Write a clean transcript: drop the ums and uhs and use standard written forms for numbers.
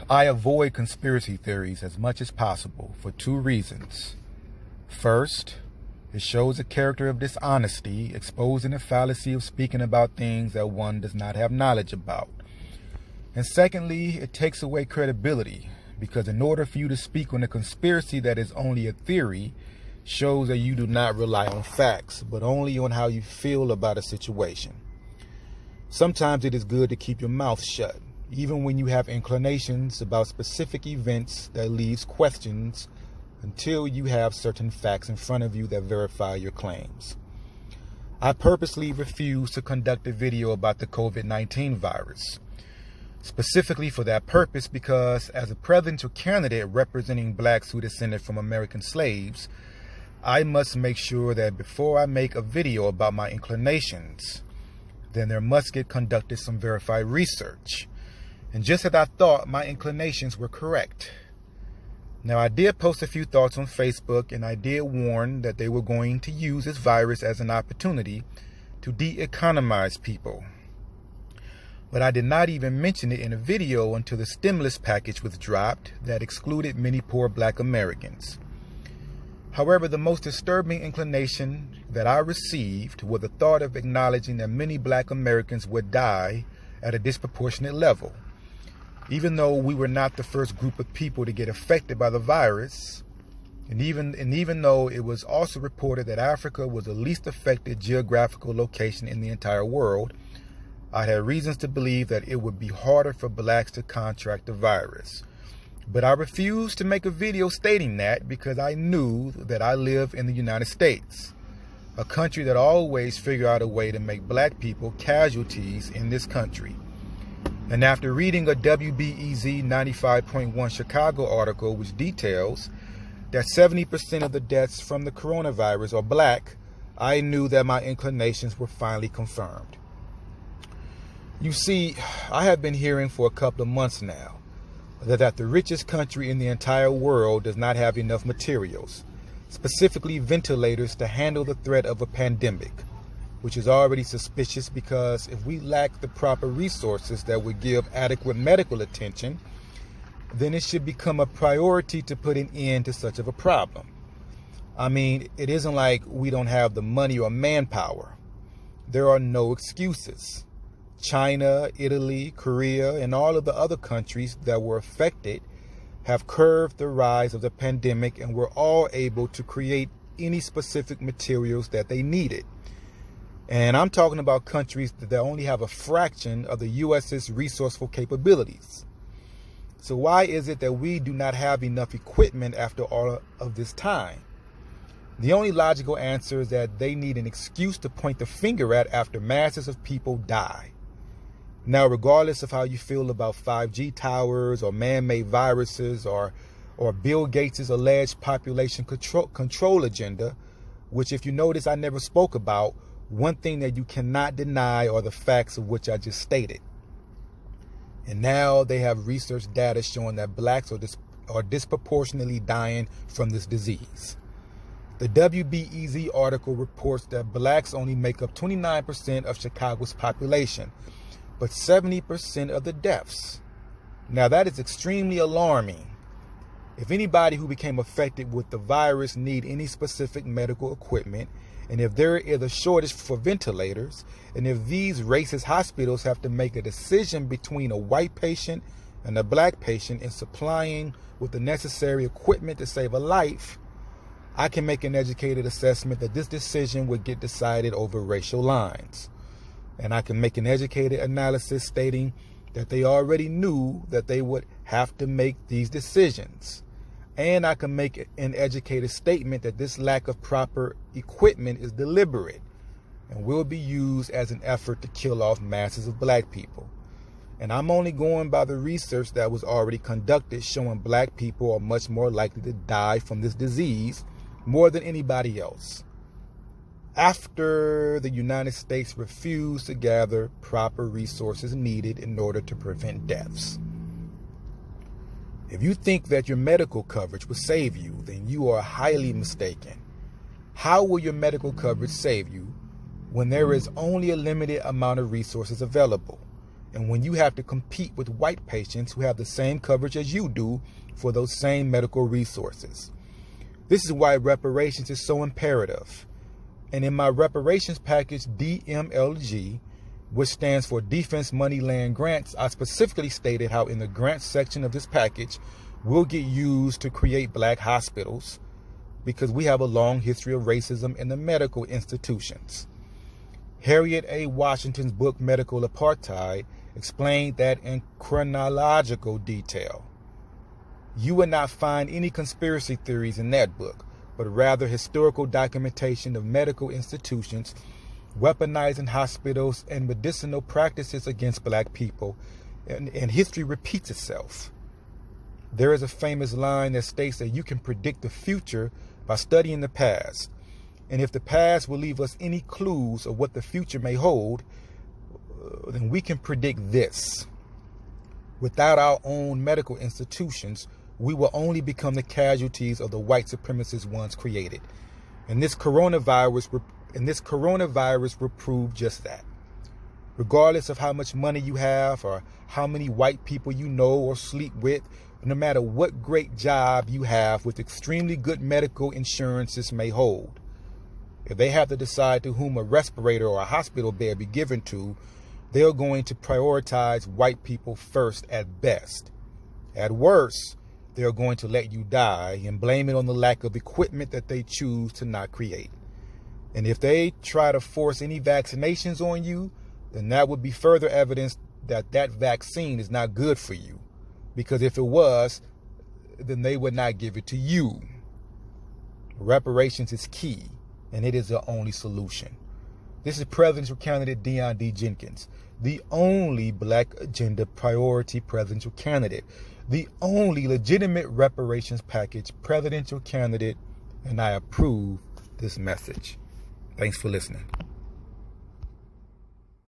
I avoid conspiracy theories as much as possible for two reasons. First, it shows a character of dishonesty, exposing the fallacy of speaking about things that one does not have knowledge about. And secondly, it takes away credibility, because in order for you to speak on a conspiracy that is only a theory, shows that you do not rely on facts, but only on how you feel about a situation. Sometimes it is good to keep your mouth shut, even when you have inclinations about specific events that leaves questions until you have certain facts in front of you that verify your claims. I purposely refuse to conduct a video about the COVID-19 virus, specifically for that purpose, because as a presidential candidate representing blacks who descended from American slaves, I must make sure that before I make a video about my inclinations, then there must get conducted some verified research. And just as I thought, my inclinations were correct. Now, I did post a few thoughts on Facebook, and I did warn that they were going to use this virus as an opportunity to de-economize people. But I did not even mention it in a video until the stimulus package was dropped that excluded many poor black Americans. However, the most disturbing inclination that I received was the thought of acknowledging that many black Americans would die at a disproportionate level. Even though we were not the first group of people to get affected by the virus, and even though it was also reported that Africa was the least affected geographical location in the entire world, I had reasons to believe that it would be harder for blacks to contract the virus. But I refused to make a video stating that because I knew that I live in the United States, a country that always figure out a way to make black people casualties in this country. And after reading a WBEZ 95.1 Chicago article which details that 70% of the deaths from the coronavirus are black, I knew that my inclinations were finally confirmed. You see, I have been hearing for a couple of months now that the richest country in the entire world does not have enough materials, specifically ventilators, to handle the threat of a pandemic, which is already suspicious because if we lack the proper resources that would give adequate medical attention, then it should become a priority to put an end to such of a problem. I mean, it isn't like we don't have the money or manpower. There are no excuses. China, Italy, Korea, and all of the other countries that were affected have curbed the rise of the pandemic and were all able to create any specific materials that they needed. And I'm talking about countries that only have a fraction of the U.S.'s resourceful capabilities. So why is it that we do not have enough equipment after all of this time? The only logical answer is that they need an excuse to point the finger at after masses of people die. Now, regardless of how you feel about 5G towers or man-made viruses or Bill Gates' alleged population control agenda, which if you notice I never spoke about, one thing that you cannot deny are the facts of which I just stated. And now they have research data showing that blacks are disproportionately dying from this disease. The WBEZ article reports that blacks only make up 29% of Chicago's population, but 70% of the deaths. Now that is extremely alarming. If anybody who became affected with the virus need any specific medical equipment, and if there is a shortage for ventilators, and if these racist hospitals have to make a decision between a white patient and a black patient in supplying with the necessary equipment to save a life, I can make an educated assessment that this decision would get decided over racial lines. And I can make an educated analysis stating that they already knew that they would have to make these decisions. And I can make an educated statement that this lack of proper equipment is deliberate and will be used as an effort to kill off masses of black people. And I'm only going by the research that was already conducted showing black people are much more likely to die from this disease more than anybody else, after the United States refused to gather proper resources needed in order to prevent deaths. If you think that your medical coverage will save you, then you are highly mistaken. How will your medical coverage save you when there is only a limited amount of resources available? and when you have to compete with white patients who have the same coverage as you do for those same medical resources. This is why reparations is so imperative. And in my reparations package, DMLG, which stands for Defense Money Land Grants, I specifically stated how in the grants section of this package will get used to create black hospitals because we have a long history of racism in the medical institutions. Harriet A. Washington's book, Medical Apartheid, explained that in chronological detail. You will not find any conspiracy theories in that book, but rather historical documentation of medical institutions weaponizing hospitals and medicinal practices against black people, and history repeats itself. There is a famous line that states that you can predict the future by studying the past, and if the past will leave us any clues of what the future may hold, then we can predict this. Without our own medical institutions, we will only become the casualties of the white supremacists once created. And this coronavirus will prove just that. Regardless of how much money you have or how many white people you know or sleep with, no matter what great job you have with extremely good medical insurances may hold, if they have to decide to whom a respirator or a hospital bed be given to, they are going to prioritize white people first at best. At worst, they are going to let you die and blame it on the lack of equipment that they choose to not create. And if they try to force any vaccinations on you, then that would be further evidence that that vaccine is not good for you. Because if it was, then they would not give it to you. Reparations is key, and it is the only solution. This is presidential candidate DeonDJenkins, the only black agenda priority presidential candidate, the only legitimate reparations package presidential candidate, and I approve this message. Thanks for listening.